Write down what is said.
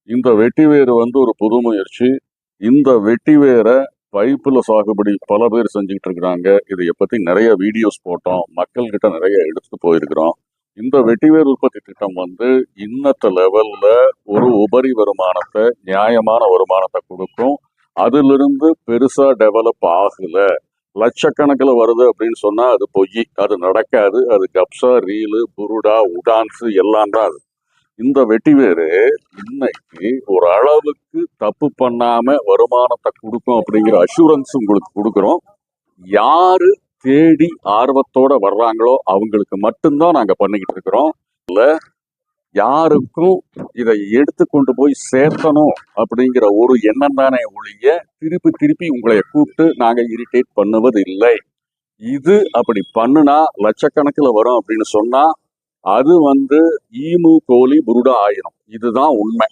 இந்த வெட்டிவேர் ஒரு புது முயற்சி. இந்த வெட்டிவேரை பைப்புல சாகுபடி பல பேர் செஞ்சுக்கிட்டு இருக்கிறாங்க. இதை பத்தி நிறைய வீடியோஸ் போட்டோம், மக்கள் கிட்ட நிறைய எடுத்துட்டு போயிருக்கிறோம். இந்த வெட்டிவேர் உற்பத்தி திட்டம் இன்னத்த லெவல்ல ஒரு உபரி வருமானத்தை, நியாயமான வருமானத்தை கொடுக்கும். அதுல இருந்து பெருசா டெவலப் ஆகல. லட்சக்கணக்கில் வருது அப்படின்னு சொன்னா அது பொய், அது நடக்காது. அது கப்சா, ரீலு, புருடா, உடான்ஸ் எல்லாம் தான் அது. இந்த வெட்டிவேரு இன்னைக்கு ஒரு அளவுக்கு தப்பு பண்ணாம வருமானத்தை கொடுக்கும் அப்படிங்கிற அஷூரன்ஸ் உங்களுக்கு கொடுக்குறோம். யாரு தேடி ஆர்வத்தோட வர்றாங்களோ அவங்களுக்கு மட்டும்தான் நாங்க பண்ணிக்கிட்டு இருக்கிறோம். இல்ல யாருக்கும் இதை எடுத்து கொண்டு போய் சேர்த்தணும் அப்படிங்கிற ஒரு எண்ணம் தானே ஒழிய திருப்பி திருப்பி உங்களை கூப்பிட்டு நாங்க இரிட்டேட் பண்ணுவது இல்லை. இது அப்படி பண்ணுனா லட்சக்கணக்கில் வரும் அப்படின்னு சொன்னா அது ஈமு, கோழி, புருடா ஆயிரும். இதுதான் உண்மை.